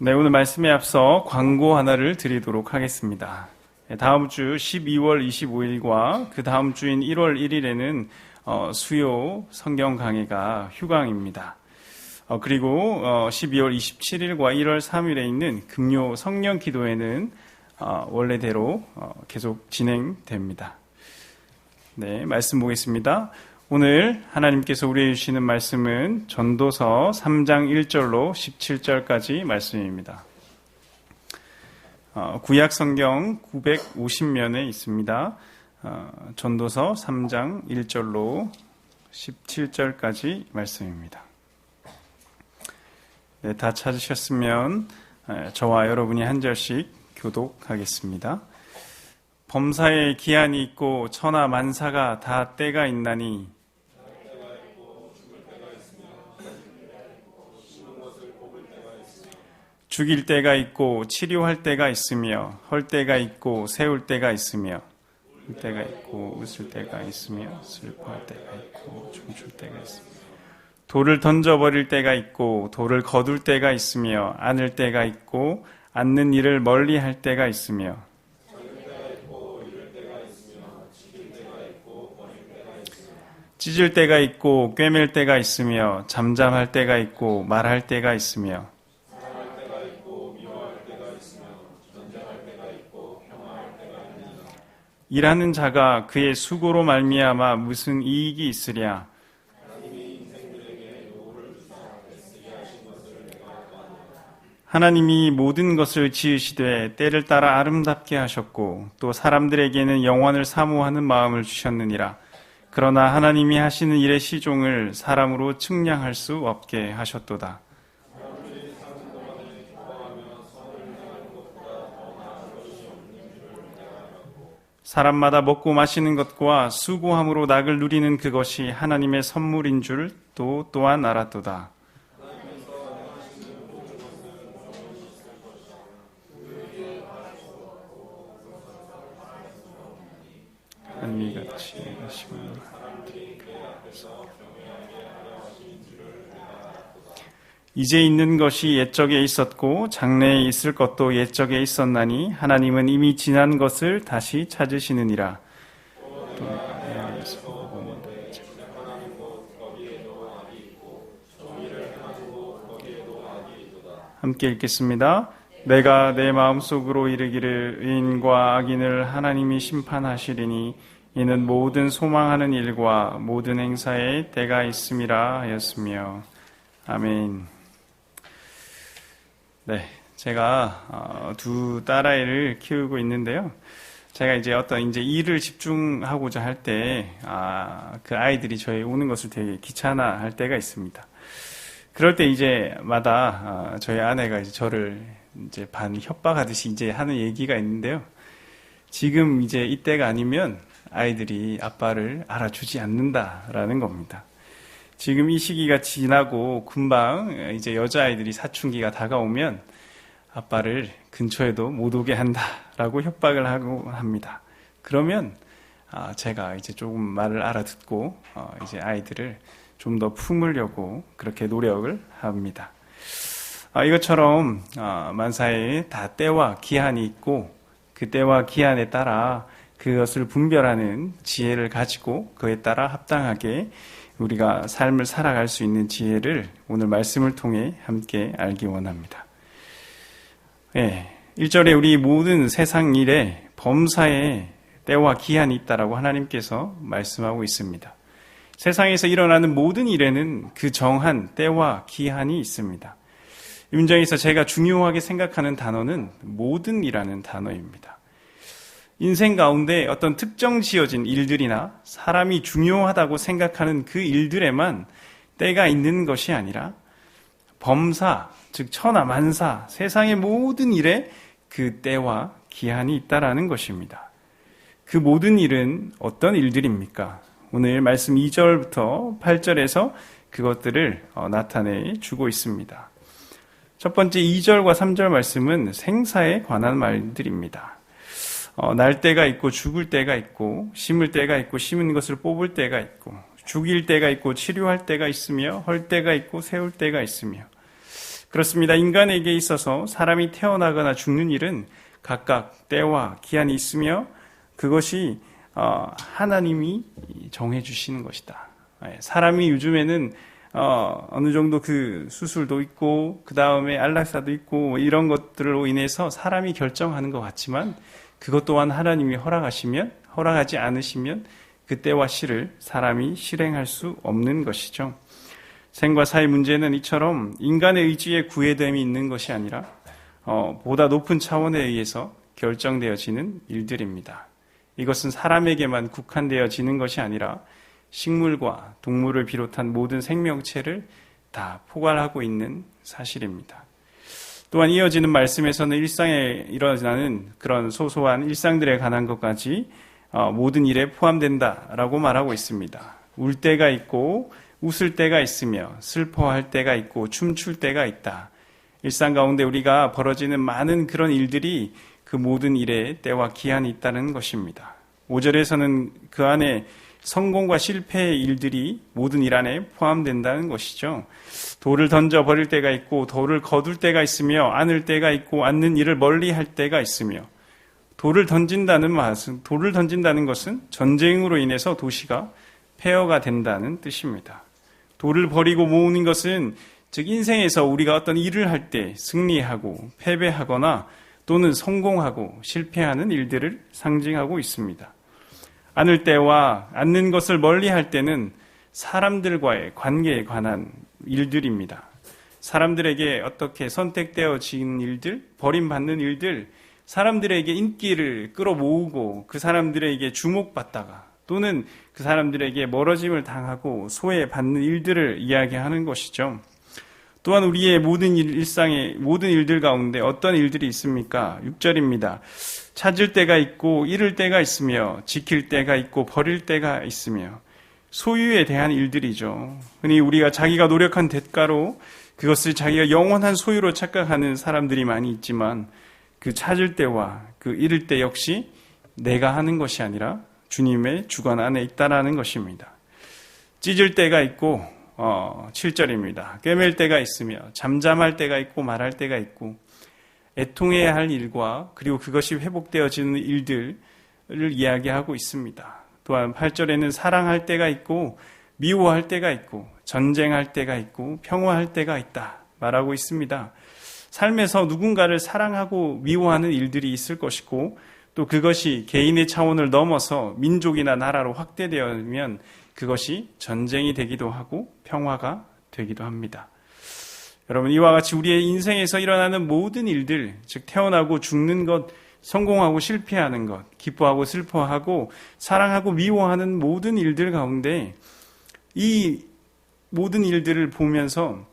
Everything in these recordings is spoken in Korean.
네, 오늘 말씀에 앞서 광고 하나를 드리도록 하겠습니다. 다음 주 12월 25일과 그 다음 주인 1월 1일에는 수요 성경 강해가 휴강입니다. 그리고 12월 27일과 1월 3일에 있는 금요 성령 기도회는 원래대로 계속 진행됩니다. 네, 말씀 보겠습니다. 오늘 하나님께서 우리에게 주시는 말씀은 전도서 3장 1절로 17절까지 말씀입니다. 구약 성경 950면에 있습니다. 전도서 3장 1절로 17절까지 말씀입니다. 네, 다 찾으셨으면 저와 여러분이 한 절씩 교독하겠습니다. 범사에 기한이 있고 천하 만사가 다 때가 있나니 죽일 때가 있고 치료할 때가 있으며 헐 때가 있고 세울 때가 있으며 울 때가 있고 웃을 때가 있으며 슬퍼할 때가 있고 춤출 때가 있으며 돌을 던져버릴 때가 있고 돌을 거둘 때가 있으며 안을 때가 있고 앉는 일을 멀리할 때가 있으며 찢을 때가 있고 꿰맬 때가 있으며 잠잠할 때가 있고 말할 때가 있으며 일하는 자가 그의 수고로 말미암아 무슨 이익이 있으랴. 하나님이 모든 것을 지으시되 때를 따라 아름답게 하셨고 또 사람들에게는 영원을 사모하는 마음을 주셨느니라. 그러나 하나님이 하시는 일의 시종을 사람으로 측량할 수 없게 하셨도다. 사람마다 먹고 마시는 것과 수고함으로 낙을 누리는 그것이 하나님의 선물인 줄 또한 알았도다. 한미같이 하시면 이제 있는 것이 옛적에 있었고 장래에 있을 것도 옛적에 있었나니 하나님은 이미 지난 것을 다시 찾으시느니라. 함께 읽겠습니다. 내가 내 마음속으로 이르기를 의인과 악인을 하나님이 심판하시리니 이는 모든 소망하는 일과 모든 행사에 때가 있음이라 하였으며. 아멘. 네, 제가 두 딸아이를 키우고 있는데요. 제가 이제 일을 집중하고자 할 때 그 아이들이 저희 오는 것을 되게 귀찮아할 때가 있습니다. 그럴 때 이제마다 저희 아내가 이제 저를 이제 반 협박하듯이 이제 하는 얘기가 있는데요. 지금 이제 이때가 아니면 아이들이 아빠를 알아주지 않는다라는 겁니다. 지금 이 시기가 지나고 금방 이제 여자아이들이 사춘기가 다가오면 아빠를 근처에도 못 오게 한다라고 협박을 하고 합니다. 그러면 제가 이제 조금 말을 알아듣고 이제 아이들을 좀 더 품으려고 그렇게 노력을 합니다. 이것처럼 만사에 다 때와 기한이 있고 그 때와 기한에 따라 그것을 분별하는 지혜를 가지고 그에 따라 합당하게 우리가 삶을 살아갈 수 있는 지혜를 오늘 말씀을 통해 함께 알기 원합니다. 1절에 우리 모든 세상 일에 범사에 때와 기한이 있다라고 하나님께서 말씀하고 있습니다. 세상에서 일어나는 모든 일에는 그 정한 때와 기한이 있습니다. 이 문장에서 제가 중요하게 생각하는 단어는 모든이라는 단어입니다. 인생 가운데 어떤 특정 지어진 일들이나 사람이 중요하다고 생각하는 그 일들에만 때가 있는 것이 아니라 범사, 즉 천하 만사, 세상의 모든 일에 그 때와 기한이 있다라는 것입니다. 그 모든 일은 어떤 일들입니까? 오늘 말씀 2절부터 8절에서 그것들을 나타내 주고 있습니다. 첫 번째 2절과 3절 말씀은 생사에 관한 말들입니다. 날 때가 있고 죽을 때가 있고 심을 때가 있고 심은 것을 뽑을 때가 있고 죽일 때가 있고 치료할 때가 있으며 헐 때가 있고 세울 때가 있으며 그렇습니다. 인간에게 있어서 사람이 태어나거나 죽는 일은 각각 때와 기한이 있으며 그것이 하나님이 정해주시는 것이다. 사람이 요즘에는 어느 정도 그 수술도 있고 그 다음에 안락사도 있고 이런 것들로 인해서 사람이 결정하는 것 같지만 그것 또한 하나님이 허락하지 않으시면 그 때와 시를 사람이 실행할 수 없는 것이죠. 생과 사의 문제는 이처럼 인간의 의지에 구애됨이 있는 것이 아니라 보다 높은 차원에 의해서 결정되어지는 일들입니다. 이것은 사람에게만 국한되어지는 것이 아니라 식물과 동물을 비롯한 모든 생명체를 다 포괄하고 있는 사실입니다. 또한 이어지는 말씀에서는 일상에 일어나는 그런 소소한 일상들에 관한 것까지 모든 일에 포함된다라고 말하고 있습니다. 울 때가 있고 웃을 때가 있으며 슬퍼할 때가 있고 춤출 때가 있다. 일상 가운데 우리가 벌어지는 많은 그런 일들이 그 모든 일에 때와 기한이 있다는 것입니다. 5절에서는 그 안에 성공과 실패의 일들이 모든 일 안에 포함된다는 것이죠. 돌을 던져 버릴 때가 있고 돌을 거둘 때가 있으며 안을 때가 있고 안는 일을 멀리 할 때가 있으며 돌을 던진다는 것은 전쟁으로 인해서 도시가 폐허가 된다는 뜻입니다. 돌을 버리고 모으는 것은 즉 인생에서 우리가 어떤 일을 할 때 승리하고 패배하거나 또는 성공하고 실패하는 일들을 상징하고 있습니다. 안을 때와 안는 것을 멀리 할 때는 사람들과의 관계에 관한 일들입니다. 사람들에게 어떻게 선택되어진 일들, 버림받는 일들, 사람들에게 인기를 끌어모으고 그 사람들에게 주목받다가 또는 그 사람들에게 멀어짐을 당하고 소외받는 일들을 이야기하는 것이죠. 또한 우리의 모든 일상의 모든 일들 가운데 어떤 일들이 있습니까? 6절입니다. 찾을 때가 있고 잃을 때가 있으며 지킬 때가 있고 버릴 때가 있으며 소유에 대한 일들이죠. 흔히 우리가 자기가 노력한 대가로 그것을 자기가 영원한 소유로 착각하는 사람들이 많이 있지만 그 찾을 때와 그 잃을 때 역시 내가 하는 것이 아니라 주님의 주관 안에 있다라는 것입니다. 찢을 때가 있고 7절입니다. 꿰맬 때가 있으며 잠잠할 때가 있고 말할 때가 있고 애통해야 할 일과 그리고 그것이 회복되어지는 일들을 이야기하고 있습니다. 또한 8절에는 사랑할 때가 있고 미워할 때가 있고 전쟁할 때가 있고 평화할 때가 있다 말하고 있습니다. 삶에서 누군가를 사랑하고 미워하는 일들이 있을 것이고 또 그것이 개인의 차원을 넘어서 민족이나 나라로 확대되면 그것이 전쟁이 되기도 하고 평화가 되기도 합니다. 여러분, 이와 같이 우리의 인생에서 일어나는 모든 일들, 즉 태어나고 죽는 것, 성공하고 실패하는 것, 기뻐하고 슬퍼하고 사랑하고 미워하는 모든 일들 가운데 이 모든 일들을 보면서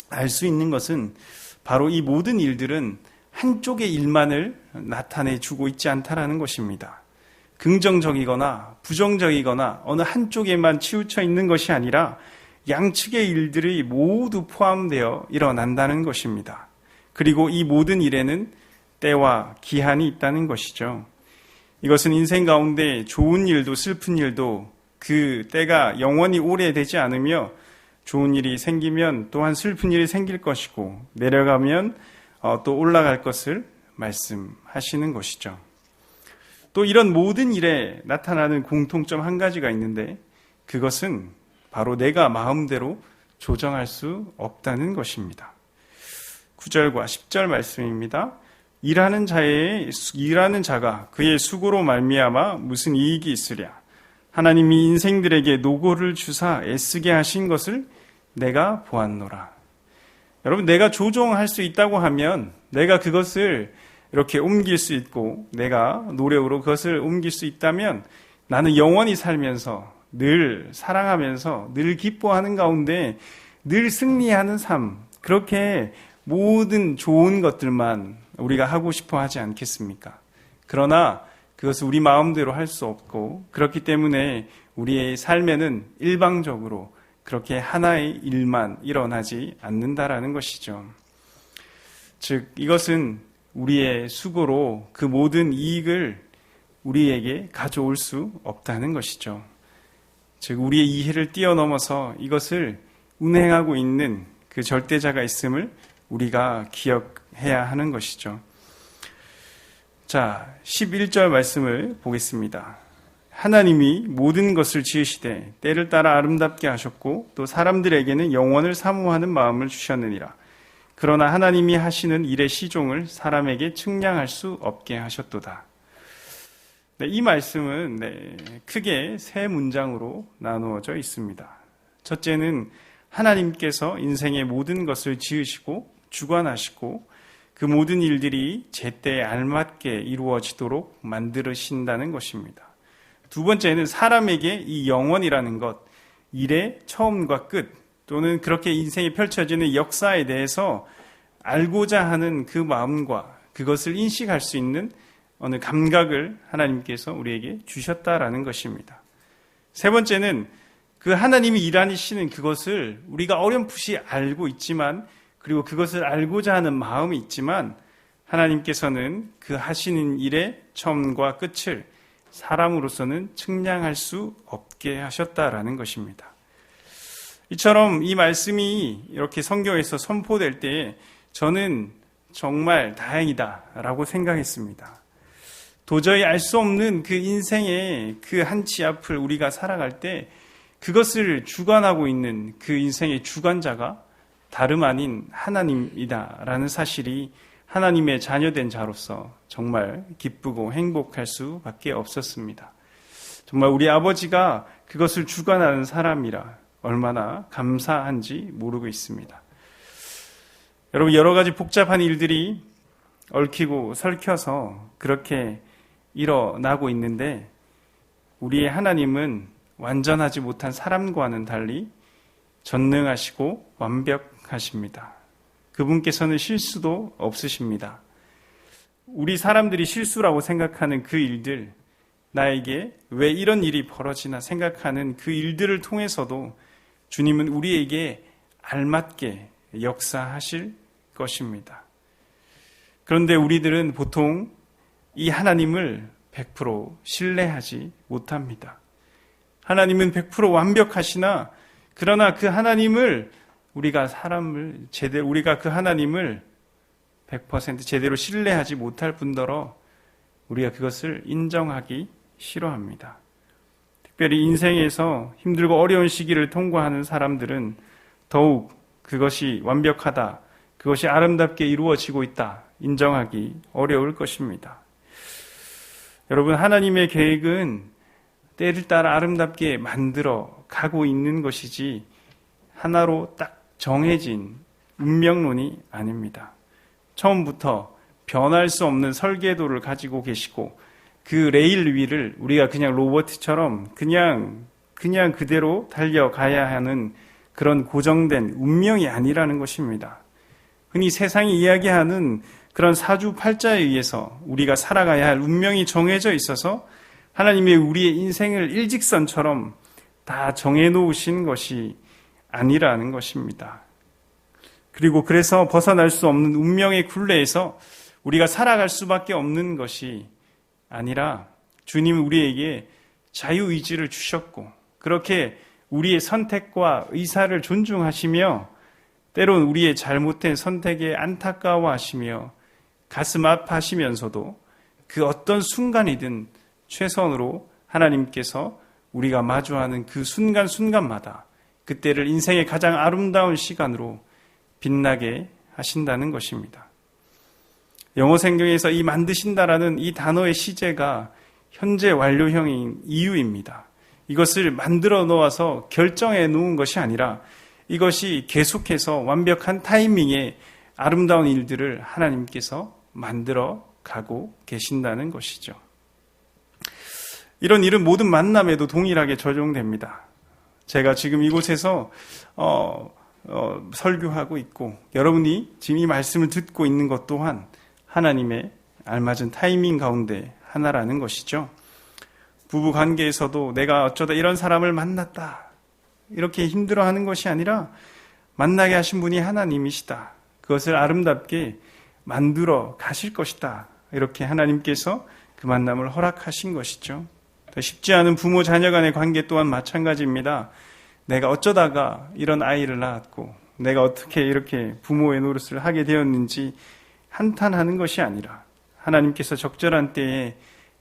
알 수 있는 것은 바로 이 모든 일들은 한쪽의 일만을 나타내주고 있지 않다라는 것입니다. 긍정적이거나 부정적이거나 어느 한쪽에만 치우쳐 있는 것이 아니라 양측의 일들이 모두 포함되어 일어난다는 것입니다. 그리고 이 모든 일에는 때와 기한이 있다는 것이죠. 이것은 인생 가운데 좋은 일도 슬픈 일도 그 때가 영원히 오래되지 않으며 좋은 일이 생기면 또한 슬픈 일이 생길 것이고 내려가면 또 올라갈 것을 말씀하시는 것이죠. 또 이런 모든 일에 나타나는 공통점 한 가지가 있는데 그것은 바로 내가 마음대로 조정할 수 없다는 것입니다. 9절과 10절 말씀입니다. 일하는 자가 그의 수고로 말미암아 무슨 이익이 있으랴. 하나님이 인생들에게 노고를 주사 애쓰게 하신 것을 내가 보았노라. 여러분, 내가 조정할 수 있다고 하면 내가 그것을 이렇게 옮길 수 있고 내가 노력으로 그것을 옮길 수 있다면 나는 영원히 살면서 늘 사랑하면서 늘 기뻐하는 가운데 늘 승리하는 삶, 그렇게 모든 좋은 것들만 우리가 하고 싶어 하지 않겠습니까? 그러나 그것을 우리 마음대로 할 수 없고 그렇기 때문에 우리의 삶에는 일방적으로 그렇게 하나의 일만 일어나지 않는다라는 것이죠. 즉 이것은 우리의 수고로 그 모든 이익을 우리에게 가져올 수 없다는 것이죠. 즉 우리의 이해를 뛰어넘어서 이것을 운행하고 있는 그 절대자가 있음을 우리가 기억해야 하는 것이죠. 자, 11절 말씀을 보겠습니다. 하나님이 모든 것을 지으시되 때를 따라 아름답게 하셨고 또 사람들에게는 영원을 사모하는 마음을 주셨느니라. 그러나 하나님이 하시는 일의 시종을 사람에게 측량할 수 없게 하셨도다. 네, 이 말씀은 크게 세 문장으로 나누어져 있습니다. 첫째는 하나님께서 인생의 모든 것을 지으시고 주관하시고 그 모든 일들이 제때에 알맞게 이루어지도록 만드신다는 것입니다. 두 번째는 사람에게 이 영원이라는 것, 일의 처음과 끝 또는 그렇게 인생에 펼쳐지는 역사에 대해서 알고자 하는 그 마음과 그것을 인식할 수 있는 어느 감각을 하나님께서 우리에게 주셨다라는 것입니다. 세 번째는 그 하나님이 일하시는 그것을 우리가 어렴풋이 알고 있지만 그리고 그것을 알고자 하는 마음이 있지만 하나님께서는 그 하시는 일의 처음과 끝을 사람으로서는 측량할 수 없게 하셨다라는 것입니다. 이처럼 이 말씀이 이렇게 성경에서 선포될 때 저는 정말 다행이다라고 생각했습니다. 도저히 알 수 없는 그 인생의 그 한치 앞을 우리가 살아갈 때 그것을 주관하고 있는 그 인생의 주관자가 다름 아닌 하나님이다라는 사실이 하나님의 자녀된 자로서 정말 기쁘고 행복할 수밖에 없었습니다. 정말 우리 아버지가 그것을 주관하는 사람이라 얼마나 감사한지 모르고 있습니다. 여러분, 여러 가지 복잡한 일들이 얽히고 설켜서 그렇게 일어나고 있는데 우리의 하나님은 완전하지 못한 사람과는 달리 전능하시고 완벽하십니다. 그분께서는 실수도 없으십니다. 우리 사람들이 실수라고 생각하는 그 일들, 나에게 왜 이런 일이 벌어지나 생각하는 그 일들을 통해서도 주님은 우리에게 알맞게 역사하실 것입니다. 그런데 우리들은 보통 이 하나님을 100% 신뢰하지 못합니다. 하나님은 100% 완벽하시나 그러나 그 하나님을 우리가 그 하나님을 100% 제대로 신뢰하지 못할 뿐더러 우리가 그것을 인정하기 싫어합니다. 특별히 인생에서 힘들고 어려운 시기를 통과하는 사람들은 더욱 그것이 완벽하다, 그것이 아름답게 이루어지고 있다 인정하기 어려울 것입니다. 여러분, 하나님의 계획은 때를 따라 아름답게 만들어 가고 있는 것이지 하나로 딱 정해진 운명론이 아닙니다. 처음부터 변할 수 없는 설계도를 가지고 계시고 그 레일 위를 우리가 그냥 로봇처럼 그냥 그대로 달려가야 하는 그런 고정된 운명이 아니라는 것입니다. 흔히 세상이 이야기하는 그런 사주팔자에 의해서 우리가 살아가야 할 운명이 정해져 있어서 하나님의 우리의 인생을 일직선처럼 다 정해놓으신 것이 아니라는 것입니다. 그리고 그래서 벗어날 수 없는 운명의 굴레에서 우리가 살아갈 수밖에 없는 것이 아니라 주님은 우리에게 자유의지를 주셨고 그렇게 우리의 선택과 의사를 존중하시며 때론 우리의 잘못된 선택에 안타까워하시며 가슴 아파하시면서도 그 어떤 순간이든 최선으로 하나님께서 우리가 마주하는 그 순간순간마다 그때를 인생의 가장 아름다운 시간으로 빛나게 하신다는 것입니다. 영어 성경에서 이 만드신다라는 이 단어의 시제가 현재 완료형인 이유입니다. 이것을 만들어 놓아서 결정해 놓은 것이 아니라 이것이 계속해서 완벽한 타이밍에 아름다운 일들을 하나님께서 만들어 가고 계신다는 것이죠. 이런 일은 모든 만남에도 동일하게 적용됩니다. 제가 지금 이곳에서 설교하고 있고 여러분이 지금 이 말씀을 듣고 있는 것 또한 하나님의 알맞은 타이밍 가운데 하나라는 것이죠. 부부 관계에서도 내가 어쩌다 이런 사람을 만났다 이렇게 힘들어하는 것이 아니라 만나게 하신 분이 하나님이시다. 그것을 아름답게 만들어 가실 것이다. 이렇게 하나님께서 그 만남을 허락하신 것이죠. 쉽지 않은 부모 자녀 간의 관계 또한 마찬가지입니다. 내가 어쩌다가 이런 아이를 낳았고 내가 어떻게 이렇게 부모의 노릇을 하게 되었는지 한탄하는 것이 아니라 하나님께서 적절한 때에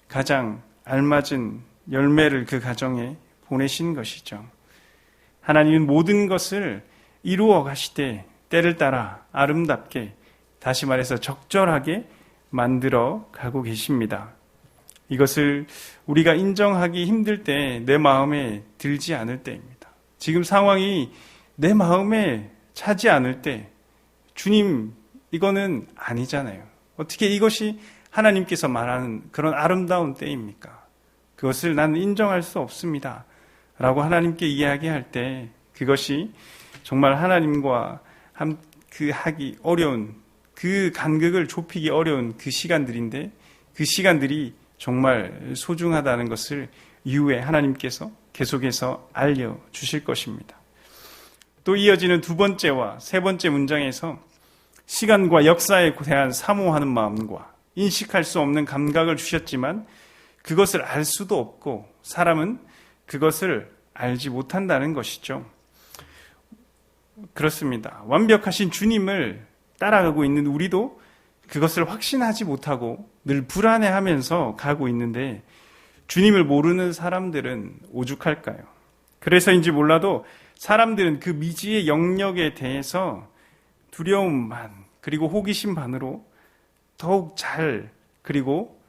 가장 알맞은 열매를 그 가정에 보내신 것이죠. 하나님은 모든 것을 이루어 가시되 때를 따라 아름답게, 다시 말해서 적절하게 만들어 가고 계십니다. 이것을 우리가 인정하기 힘들 때, 내 마음에 들지 않을 때입니다. 지금 상황이 내 마음에 차지 않을 때, 주님, 이거는 아니잖아요. 어떻게 이것이 하나님께서 말하는 그런 아름다운 때입니까? 그것을 나는 인정할 수 없습니다. 라고 하나님께 이야기할 때, 그것이 정말 하나님과 하기 어려운, 그 간극을 좁히기 어려운 그 시간들인데, 그 시간들이 정말 소중하다는 것을 이후에 하나님께서 계속해서 알려주실 것입니다. 또 이어지는 두 번째와 세 번째 문장에서 시간과 역사에 대한 사모하는 마음과 인식할 수 없는 감각을 주셨지만 그것을 알 수도 없고 사람은 그것을 알지 못한다는 것이죠. 그렇습니다. 완벽하신 주님을 따라가고 있는 우리도 그것을 확신하지 못하고 늘 불안해하면서 가고 있는데 주님을 모르는 사람들은 오죽할까요? 그래서인지 몰라도 사람들은 그 미지의 영역에 대해서 두려움만 그리고 호기심 반으로 더욱 잘 그리고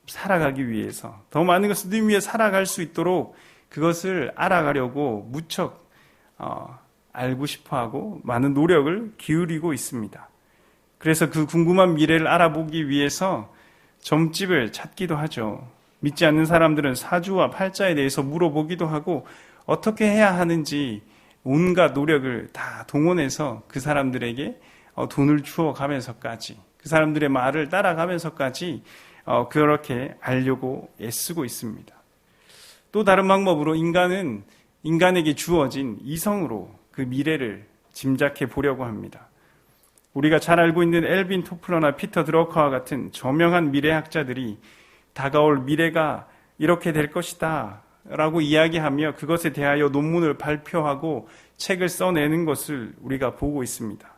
살아가기 위해서 더 많은 것을 누리며 살아갈 수 있도록 그것을 알아가려고 무척 알고 싶어하고 많은 노력을 기울이고 있습니다. 그래서 그 궁금한 미래를 알아보기 위해서 점집을 찾기도 하죠. 믿지 않는 사람들은 사주와 팔자에 대해서 물어보기도 하고 어떻게 해야 하는지 온갖 노력을 다 동원해서 그 사람들에게 돈을 주어가면서까지 그 사람들의 말을 따라가면서까지 그렇게 알려고 애쓰고 있습니다. 또 다른 방법으로 인간은 인간에게 주어진 이성으로 그 미래를 짐작해 보려고 합니다. 우리가 잘 알고 있는 엘빈 토플러나 피터 드러커와 같은 저명한 미래학자들이 다가올 미래가 이렇게 될 것이다 라고 이야기하며 그것에 대하여 논문을 발표하고 책을 써내는 것을 우리가 보고 있습니다.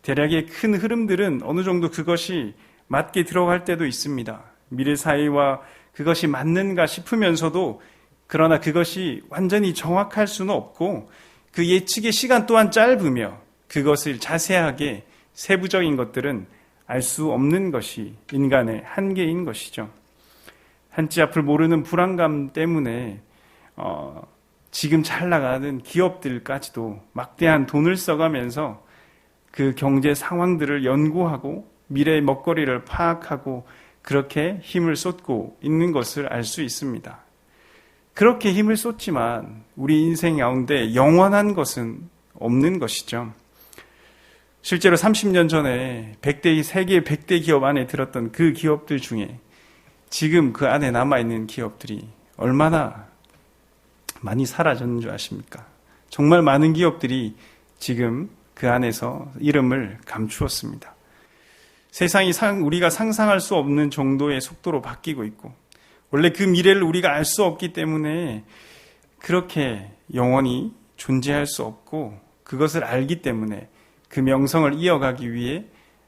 대략의 큰 흐름들은 어느 정도 그것이 맞게 들어갈 때도 있습니다. 미래 사회와 그것이 맞는가 싶으면서도 그러나 그것이 완전히 정확할 수는 없고 그 예측의 시간 또한 짧으며 그것을 자세하게 세부적인 것들은 알 수 없는 것이 인간의 한계인 것이죠. 한치 앞을 모르는 불안감 때문에 지금 잘 나가는 기업들까지도 막대한 돈을 써가면서 그 경제 상황들을 연구하고 미래의 먹거리를 파악하고 그렇게 힘을 쏟고 있는 것을 알 수 있습니다. 그렇게 힘을 쏟지만 우리 인생 가운데 영원한 것은 없는 것이죠. 실제로 30년 전에 세계 100대 기업 안에 들었던 그 기업들 중에 지금 그 안에 남아있는 기업들이 얼마나 많이 사라졌는 줄 아십니까? 정말 많은 기업들이 지금 그 안에서 이름을 감추었습니다. 세상이 우리가 상상할 수 없는 정도의 속도로 바뀌고 있고 원래 그 미래를 우리가 알 수 없기 때문에 그렇게 영원히 존재할 수 없고 그것을 알기 때문에 그 명성을 이어가기 위해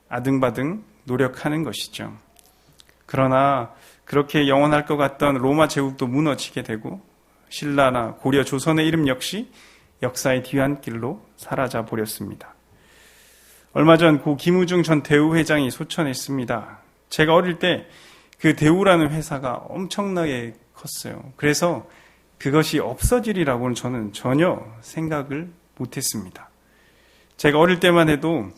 아등바등 노력하는 것이죠. 그러나 그렇게 영원할 것 같던 로마 제국도 무너지게 되고 신라나 고려 조선의 이름 역시 역사의 뒤안길로 사라져 버렸습니다. 얼마 전 고 김우중 전 대우 회장이 소천했습니다. 제가 어릴 때 그 대우라는 회사가 엄청나게 컸어요. 그래서 그것이 없어지리라고는 저는 전혀 생각을 못했습니다. 제가 어릴 때만 해도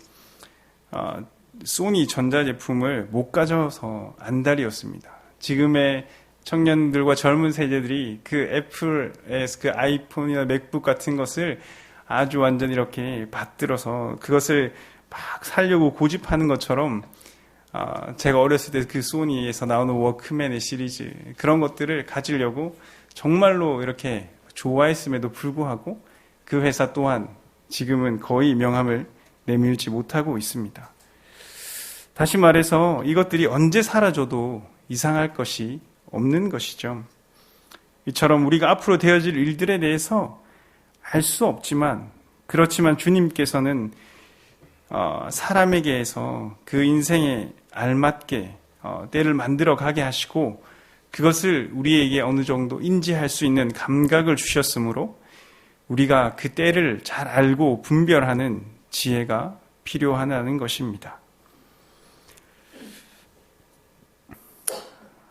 소니 전자제품을 못 가져서 안달이었습니다. 지금의 청년들과 젊은 세대들이 그 애플의 그 아이폰이나 맥북 같은 것을 아주 완전 이렇게 받들어서 그것을 막 살려고 고집하는 것처럼 제가 어렸을 때 그 소니에서 나오는 워크맨의 시리즈 그런 것들을 가지려고 정말로 이렇게 좋아했음에도 불구하고 그 회사 또한 지금은 거의 명함을 내밀지 못하고 있습니다. 다시 말해서 이것들이 언제 사라져도 이상할 것이 없는 것이죠. 이처럼 우리가 앞으로 되어질 일들에 대해서 알 수 없지만 그렇지만 주님께서는 사람에게서 그 인생에 알맞게 때를 만들어 가게 하시고 그것을 우리에게 어느 정도 인지할 수 있는 감각을 주셨으므로 우리가 그 때를 잘 알고 분별하는 지혜가 필요하다는 것입니다.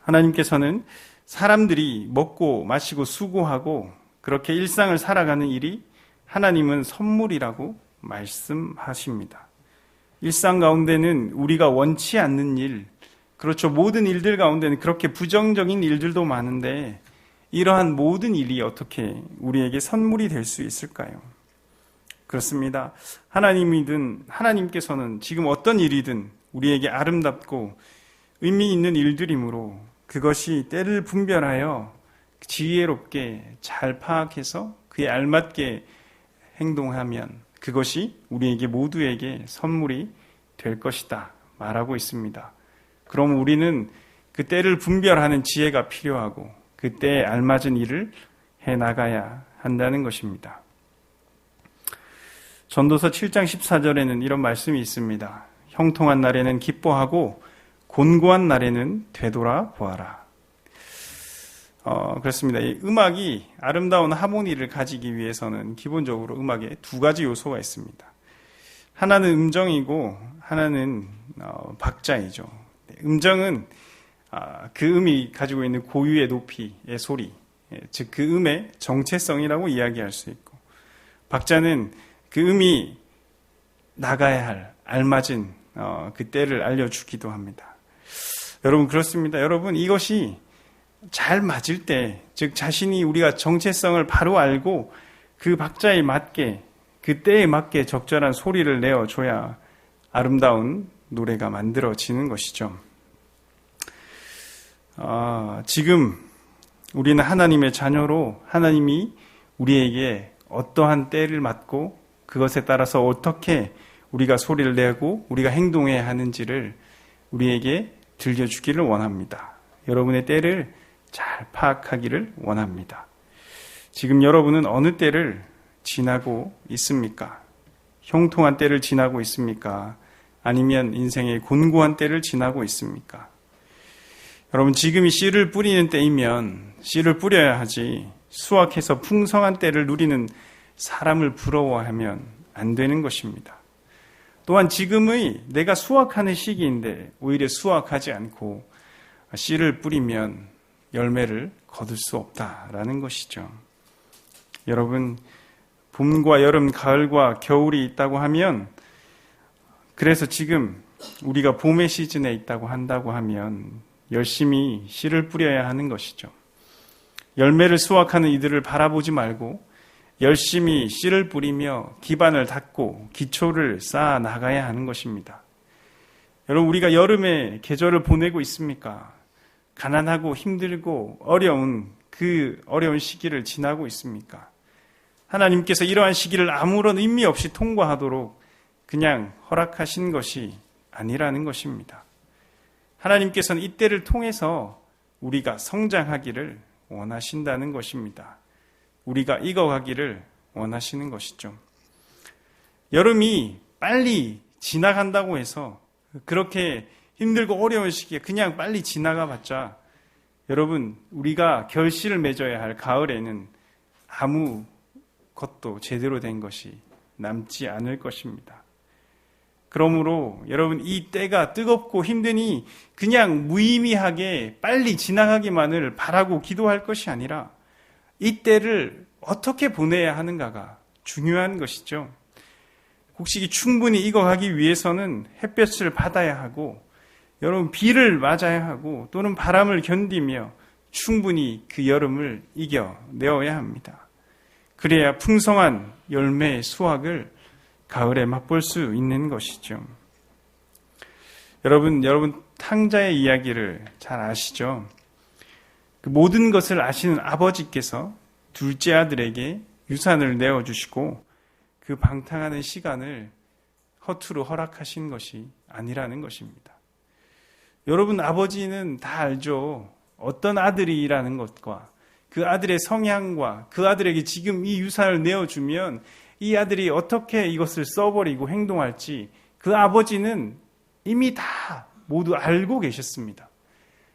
하나님께서는 사람들이 먹고 마시고 수고하고 그렇게 일상을 살아가는 일이 하나님은 선물이라고 말씀하십니다. 일상 가운데는 우리가 원치 않는 일, 그렇죠. 모든 일들 가운데는 그렇게 부정적인 일들도 많은데 이러한 모든 일이 어떻게 우리에게 선물이 될 수 있을까요? 그렇습니다. 하나님께서는 지금 어떤 일이든 우리에게 아름답고 의미 있는 일들이므로 그것이 때를 분별하여 지혜롭게 잘 파악해서 그에 알맞게 행동하면 그것이 우리에게 모두에게 선물이 될 것이다 말하고 있습니다. 그럼 우리는 그 때를 분별하는 지혜가 필요하고 그 때에 알맞은 일을 해나가야 한다는 것입니다. 전도서 7장 14절에는 이런 말씀이 있습니다. 형통한 날에는 기뻐하고 곤고한 날에는 되돌아 보아라. 그렇습니다. 이 음악이 아름다운 하모니를 가지기 위해서는 기본적으로 음악에 두 가지 요소가 있습니다. 하나는 음정이고 하나는 박자이죠. 음정은 그 음이 가지고 있는 고유의 높이의 소리, 즉 그 음의 정체성이라고 이야기할 수 있고, 박자는 그 음이 나가야 할 알맞은 그 때를 알려주기도 합니다. 여러분 그렇습니다. 여러분 이것이 잘 맞을 때, 즉 자신이 우리가 정체성을 바로 알고 그 박자에 맞게 그 때에 맞게 적절한 소리를 내어줘야 아름다운 노래가 만들어지는 것이죠. 지금 우리는 하나님의 자녀로 하나님이 우리에게 어떠한 때를 맞고 그것에 따라서 어떻게 우리가 소리를 내고 우리가 행동해야 하는지를 우리에게 들려주기를 원합니다. 여러분의 때를 잘 파악하기를 원합니다. 지금 여러분은 어느 때를 지나고 있습니까? 형통한 때를 지나고 있습니까? 아니면 인생의 곤고한 때를 지나고 있습니까? 여러분 지금이 씨를 뿌리는 때이면 씨를 뿌려야 하지 수확해서 풍성한 때를 누리는 사람을 부러워하면 안 되는 것입니다. 또한 지금의 내가 수확하는 시기인데 오히려 수확하지 않고 씨를 뿌리면 열매를 거둘 수 없다라는 것이죠. 여러분 봄과 여름, 가을과 겨울이 있다고 하면, 그래서 지금 우리가 봄의 시즌에 있다고 한다고 하면 열심히 씨를 뿌려야 하는 것이죠. 열매를 수확하는 이들을 바라보지 말고 열심히 씨를 뿌리며 기반을 닦고 기초를 쌓아 나가야 하는 것입니다. 여러분 우리가 여름의 계절을 보내고 있습니까? 가난하고 힘들고 어려운 그 어려운 시기를 지나고 있습니까? 하나님께서 이러한 시기를 아무런 의미 없이 통과하도록 그냥 허락하신 것이 아니라는 것입니다. 하나님께서는 이때를 통해서 우리가 성장하기를 원하신다는 것입니다. 우리가 익어가기를 원하시는 것이죠. 여름이 빨리 지나간다고 해서 그렇게 힘들고 어려운 시기에 그냥 빨리 지나가 봤자 여러분 우리가 결실을 맺어야 할 가을에는 아무 것도 제대로 된 것이 남지 않을 것입니다. 그러므로 여러분 이 때가 뜨겁고 힘드니 그냥 무의미하게 빨리 지나가기만을 바라고 기도할 것이 아니라 이 때를 어떻게 보내야 하는가가 중요한 것이죠. 곡식이 충분히 익어가기 위해서는 햇볕을 받아야 하고 여러분 비를 맞아야 하고 또는 바람을 견디며 충분히 그 여름을 이겨내어야 합니다. 그래야 풍성한 열매의 수확을 가을에 맛볼 수 있는 것이죠. 여러분 탕자의 이야기를 잘 아시죠? 그 모든 것을 아시는 아버지께서 둘째 아들에게 유산을 내어주시고 그 방탕하는 시간을 허투루 허락하신 것이 아니라는 것입니다. 여러분 아버지는 다 알죠. 어떤 아들이라는 것과 그 아들의 성향과 그 아들에게 지금 이 유산을 내어주면 이 아들이 어떻게 이것을 써버리고 행동할지 그 아버지는 이미 다 모두 알고 계셨습니다.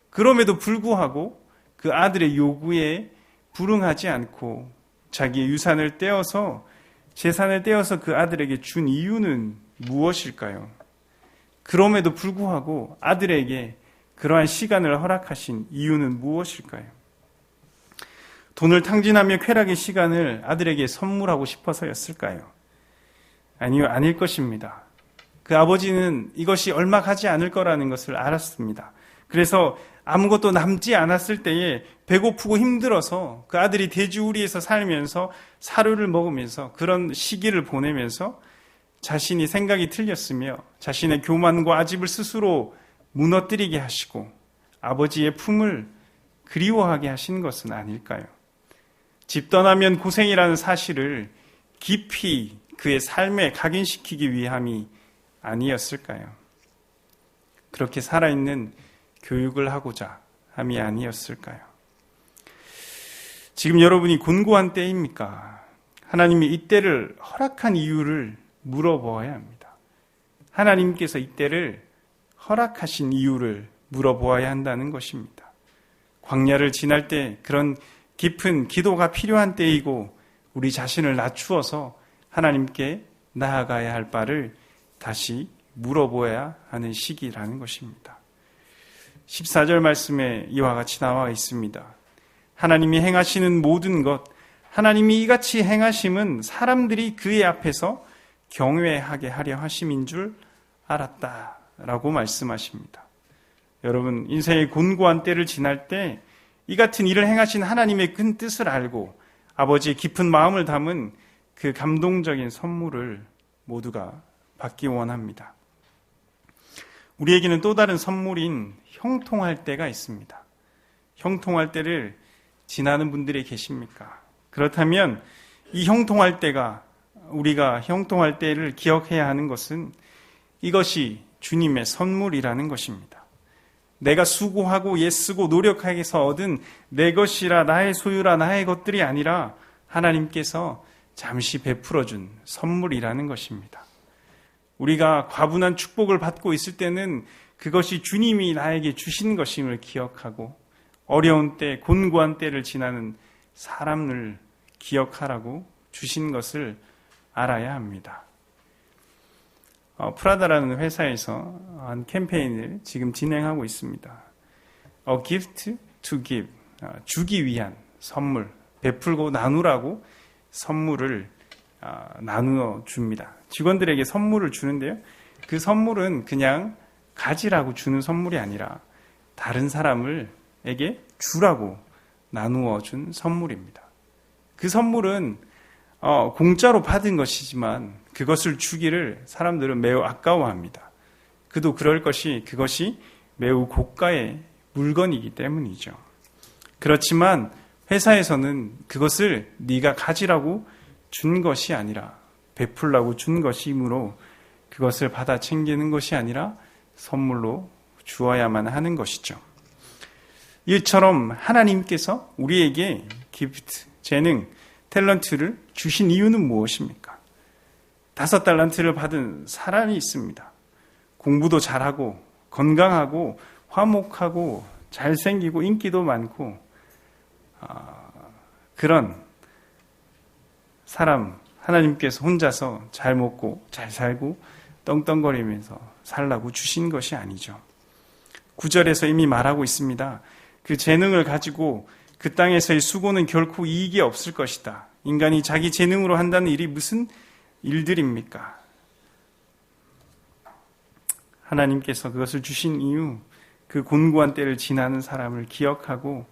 그럼에도 불구하고 그 아들의 요구에 불응하지 않고 자기의 유산을 떼어서 재산을 떼어서 그 아들에게 준 이유는 무엇일까요? 그럼에도 불구하고 아들에게 그러한 시간을 허락하신 이유는 무엇일까요? 돈을 탕진하며 쾌락의 시간을 아들에게 선물하고 싶어서였을까요? 아니요, 아닐 것입니다. 그 아버지는 이것이 얼마 가지 않을 거라는 것을 알았습니다. 그래서 아무것도 남지 않았을 때에 배고프고 힘들어서 그 아들이 돼지우리에서 살면서 사료를 먹으면서 그런 시기를 보내면서 자신이 생각이 틀렸으며 자신의 교만과 아집을 스스로 무너뜨리게 하시고 아버지의 품을 그리워하게 하신 것은 아닐까요? 집 떠나면 고생이라는 사실을 깊이 그의 삶에 각인시키기 위함이 아니었을까요? 그렇게 살아있는 교육을 하고자 함이 아니었을까요? 지금 여러분이 곤고한 때입니까? 하나님이 이때를 허락한 이유를 물어보아야 합니다. 하나님께서 이때를 허락하신 이유를 물어보아야 한다는 것입니다. 광야를 지날 때 그런 깊은 기도가 필요한 때이고 우리 자신을 낮추어서 하나님께 나아가야 할 바를 다시 물어보아야 하는 시기라는 것입니다. 14절 말씀에 이와 같이 나와 있습니다. 하나님이 행하시는 모든 것, 하나님이 이같이 행하심은 사람들이 그의 앞에서 경외하게 하려 하심인 줄 알았다라고 말씀하십니다. 여러분, 인생의 곤고한 때를 지날 때 이 같은 일을 행하신 하나님의 큰 뜻을 알고 아버지의 깊은 마음을 담은 그 감동적인 선물을 모두가 받기 원합니다. 우리에게는 또 다른 선물인 형통할 때가 있습니다. 형통할 때를 지나는 분들이 계십니까? 그렇다면 이 형통할 때가 우리가 형통할 때를 기억해야 하는 것은 이것이 주님의 선물이라는 것입니다. 내가 수고하고 애쓰고 노력해서 얻은 내 것이라 나의 소유라 나의 것들이 아니라 하나님께서 잠시 베풀어준 선물이라는 것입니다. 우리가 과분한 축복을 받고 있을 때는 그것이 주님이 나에게 주신 것임을 기억하고 어려운 때, 곤고한 때를 지나는 사람을 기억하라고 주신 것을 알아야 합니다. 프라다라는 회사에서 한 캠페인을 지금 진행하고 있습니다. A gift to give, 주기 위한 선물, 베풀고 나누라고 선물을 나누어 줍니다. 직원들에게 선물을 주는데요. 그 선물은 그냥 가지라고 주는 선물이 아니라 다른 사람에게 주라고 나누어 준 선물입니다. 그 선물은 공짜로 받은 것이지만 그것을 주기를 사람들은 매우 아까워합니다. 그도 그럴 것이 그것이 매우 고가의 물건이기 때문이죠. 그렇지만 회사에서는 그것을 네가 가지라고 준 것이 아니라 베풀라고 준 것이므로 그것을 받아 챙기는 것이 아니라 선물로 주어야만 하는 것이죠. 이처럼 하나님께서 우리에게 기프트, 재능, 탤런트를 주신 이유는 무엇입니까? 5달란트를 받은 사람이 있습니다. 공부도 잘하고 건강하고 화목하고 잘생기고 인기도 많고 그런 사람 하나님께서 혼자서 잘 먹고 잘 살고 떵떵거리면서 살라고 주신 것이 아니죠. 9절에서 이미 말하고 있습니다. 그 재능을 가지고 그 땅에서의 수고는 결코 이익이 없을 것이다. 인간이 자기 재능으로 한다는 일이 무슨 일들입니까? 하나님께서 그것을 주신 이유, 그 곤고한 때를 지나는 사람을 기억하고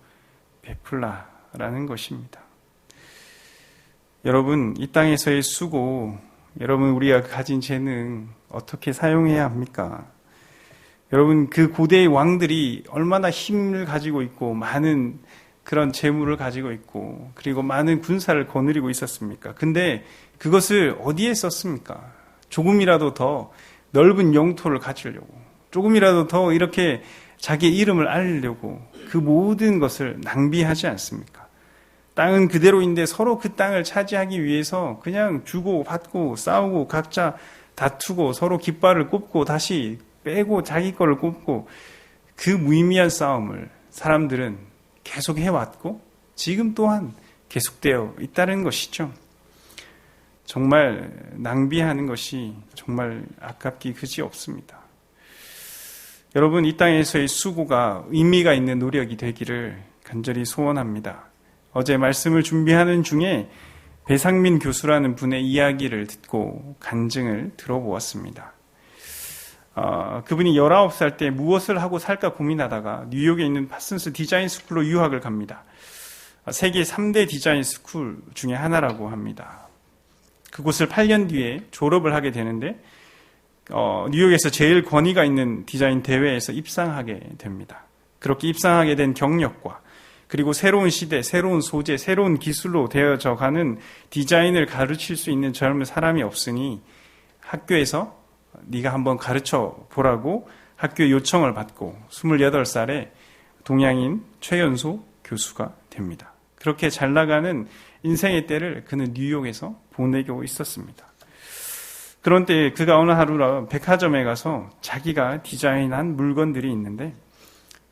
베풀라라는 것입니다. 여러분, 이 땅에서의 수고, 여러분 우리가 가진 재능 어떻게 사용해야 합니까? 여러분, 그 고대의 왕들이 얼마나 힘을 가지고 있고 많은 그런 재물을 가지고 있고 그리고 많은 군사를 거느리고 있었습니까? 근데 그것을 어디에 썼습니까? 조금이라도 더 넓은 영토를 가지려고, 조금이라도 더 이렇게 자기의 이름을 알리려고 그 모든 것을 낭비하지 않습니까? 땅은 그대로인데 서로 그 땅을 차지하기 위해서 그냥 주고 받고 싸우고 각자 다투고 서로 깃발을 꼽고 다시 빼고 자기 거를 꼽고 그 무의미한 싸움을 사람들은 계속 해왔고 지금 또한 계속되어 있다는 것이죠. 정말 낭비하는 것이 정말 아깝기 그지 없습니다. 여러분, 이 땅에서의 수고가 의미가 있는 노력이 되기를 간절히 소원합니다. 어제 말씀을 준비하는 중에 배상민 교수라는 분의 이야기를 듣고 간증을 들어보았습니다. 그분이 19살 때 무엇을 하고 살까 고민하다가 뉴욕에 있는 파슨스 디자인 스쿨로 유학을 갑니다. 세계 3대 디자인 스쿨 중에 하나라고 합니다. 그곳을 8년 뒤에 졸업을 하게 되는데 뉴욕에서 제일 권위가 있는 디자인 대회에서 입상하게 됩니다. 그렇게 입상하게 된 경력과 그리고 새로운 시대, 새로운 소재, 새로운 기술로 되어져 가는 디자인을 가르칠 수 있는 젊은 사람이 없으니 학교에서 네가 한번 가르쳐 보라고 학교 요청을 받고 28살에 동양인 최연소 교수가 됩니다. 그렇게 잘 나가는 인생의 때를 그는 뉴욕에서 보내고 있었습니다. 그런데 그가 어느 하루 백화점에 가서 자기가 디자인한 물건들이 있는데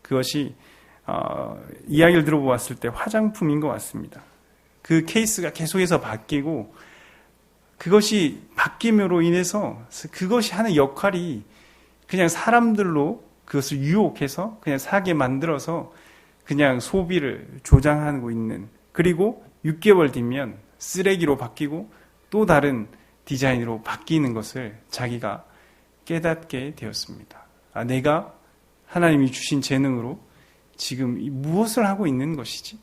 그것이 이야기를 들어보았을 때 화장품인 것 같습니다. 그 케이스가 계속해서 바뀌고 그것이 바뀜으로 인해서 그것이 하는 역할이 그냥 사람들로 그것을 유혹해서 그냥 사게 만들어서 그냥 소비를 조장하고 있는, 그리고 6개월 뒤면 쓰레기로 바뀌고 또 다른 디자인으로 바뀌는 것을 자기가 깨닫게 되었습니다. 내가 하나님이 주신 재능으로 지금 무엇을 하고 있는 것이지?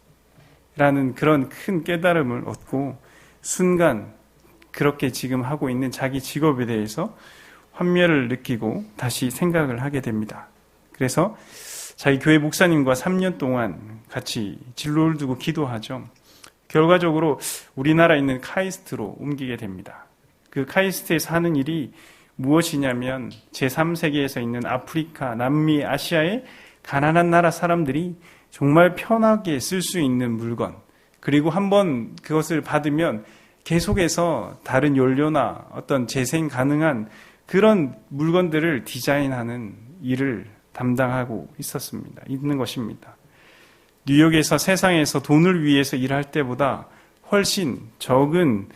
라는 그런 큰 깨달음을 얻고 순간 그렇게 지금 하고 있는 자기 직업에 대해서 환멸을 느끼고 다시 생각을 하게 됩니다. 그래서 자기 교회 목사님과 3년 동안 같이 진로를 두고 기도하죠. 결과적으로 우리나라에 있는 카이스트로 옮기게 됩니다. 그 카이스트에서 하는 일이 무엇이냐면 제3세계에서 있는 아프리카, 남미, 아시아의 가난한 나라 사람들이 정말 편하게 쓸 수 있는 물건, 그리고 한번 그것을 받으면 계속해서 다른 연료나 어떤 재생 가능한 그런 물건들을 디자인하는 일을 담당하고 있는 것입니다. 뉴욕에서 세상에서 돈을 위해서 일할 때보다 훨씬 적은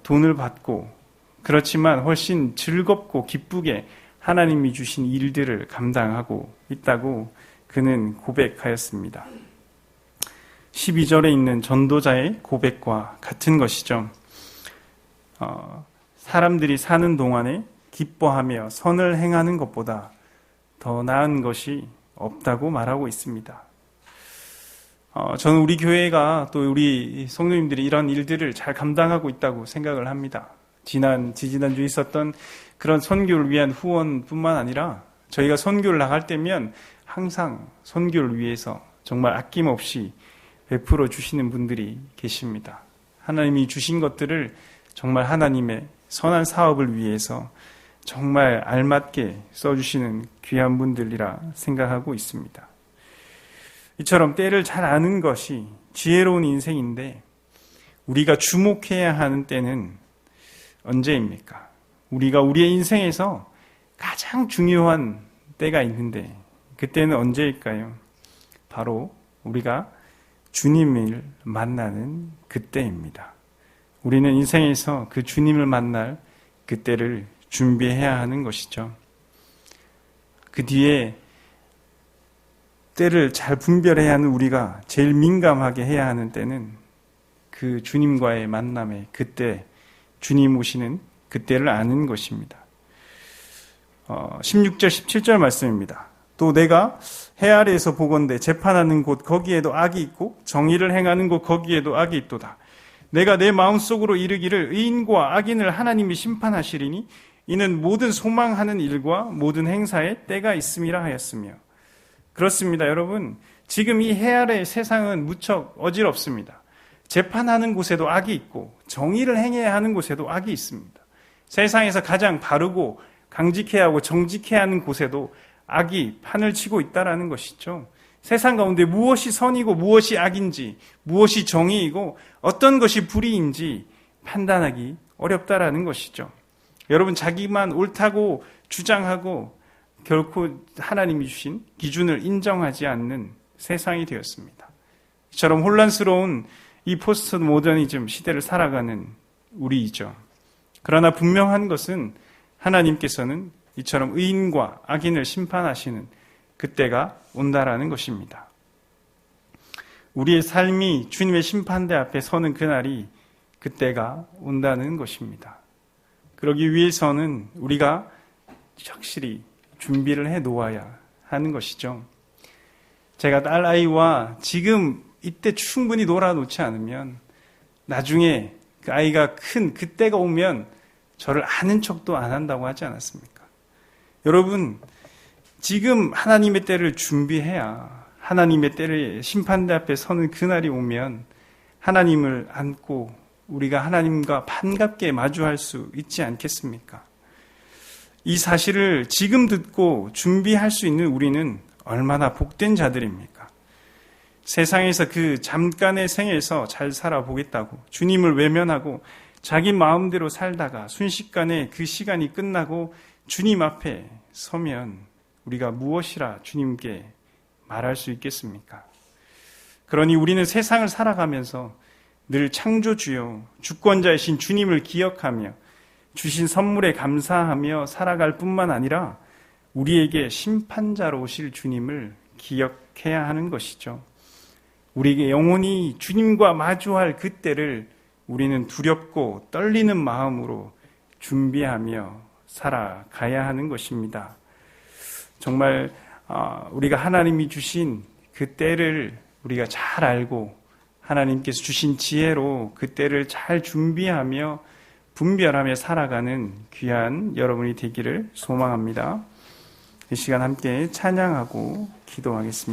돈을 받고, 그렇지만 훨씬 즐겁고 기쁘게 하나님이 주신 일들을 감당하고 있다고 그는 고백하였습니다. 12절에 있는 전도자의 고백과 같은 것이죠. 사람들이 사는 동안에 기뻐하며 선을 행하는 것보다 더 나은 것이 없다고 말하고 있습니다. 저는 우리 교회가 또 우리 성도님들이 이런 일들을 잘 감당하고 있다고 생각을 합니다. 지지난주에 있었던 그런 선교를 위한 후원뿐만 아니라 저희가 선교를 나갈 때면 항상 선교를 위해서 정말 아낌없이 베풀어 주시는 분들이 계십니다. 하나님이 주신 것들을 정말 하나님의 선한 사업을 위해서 정말 알맞게 써주시는 귀한 분들이라 생각하고 있습니다. 이처럼 때를 잘 아는 것이 지혜로운 인생인데 우리가 주목해야 하는 때는 언제입니까? 우리가 우리의 인생에서 가장 중요한 때가 있는데 그때는 언제일까요? 바로 우리가 주님을 만나는 그때입니다. 우리는 인생에서 그 주님을 만날 그때를 준비해야 하는 것이죠. 그 뒤에 때를 잘 분별해야 하는 우리가 제일 민감하게 해야 하는 때는 그 주님과의 만남의 그때, 주님 오시는 그때를 아는 것입니다. 16절, 17절 말씀입니다. 또 내가 해 아래에서 보건대 재판하는 곳 거기에도 악이 있고 정의를 행하는 곳 거기에도 악이 있도다. 내가 내 마음속으로 이르기를 의인과 악인을 하나님이 심판하시리니 이는 모든 소망하는 일과 모든 행사에 때가 있음이라 하였으며. 그렇습니다, 여러분. 지금 이 해 아래의 세상은 무척 어지럽습니다. 재판하는 곳에도 악이 있고 정의를 행해야 하는 곳에도 악이 있습니다. 세상에서 가장 바르고 강직해야 하고 정직해야 하는 곳에도 악이 판을 치고 있다라는 것이죠. 세상 가운데 무엇이 선이고 무엇이 악인지, 무엇이 정의이고 어떤 것이 불의인지 판단하기 어렵다라는 것이죠. 여러분, 자기만 옳다고 주장하고 결코 하나님이 주신 기준을 인정하지 않는 세상이 되었습니다. 이처럼 혼란스러운 이 포스트 모더니즘 시대를 살아가는 우리이죠. 그러나 분명한 것은 하나님께서는 이처럼 의인과 악인을 심판하시는 그때가 온다라는 것입니다. 우리의 삶이 주님의 심판대 앞에 서는 그날이 그때가 온다는 것입니다. 그러기 위해서는 우리가 확실히 준비를 해 놓아야 하는 것이죠. 제가 딸아이와 지금 이때 충분히 놀아놓지 않으면 나중에 그 아이가 큰 그때가 오면 저를 아는 척도 안 한다고 하지 않았습니까? 여러분, 지금 하나님의 때를 준비해야 하나님의 때를 심판대 앞에 서는 그날이 오면 하나님을 안고 우리가 하나님과 반갑게 마주할 수 있지 않겠습니까? 이 사실을 지금 듣고 준비할 수 있는 우리는 얼마나 복된 자들입니까? 세상에서 그 잠깐의 생에서 잘 살아보겠다고 주님을 외면하고 자기 마음대로 살다가 순식간에 그 시간이 끝나고 주님 앞에 서면 우리가 무엇이라 주님께 말할 수 있겠습니까? 그러니 우리는 세상을 살아가면서 늘 창조주요 주권자이신 주님을 기억하며 주신 선물에 감사하며 살아갈 뿐만 아니라 우리에게 심판자로 오실 주님을 기억해야 하는 것이죠. 우리에게 영원히 주님과 마주할 그때를 우리는 두렵고 떨리는 마음으로 준비하며 살아가야 하는 것입니다. 정말 우리가 하나님이 주신 그 때를 우리가 잘 알고 하나님께서 주신 지혜로 그 때를 잘 준비하며 분별하며 살아가는 귀한 여러분이 되기를 소망합니다. 이 시간 함께 찬양하고 기도하겠습니다.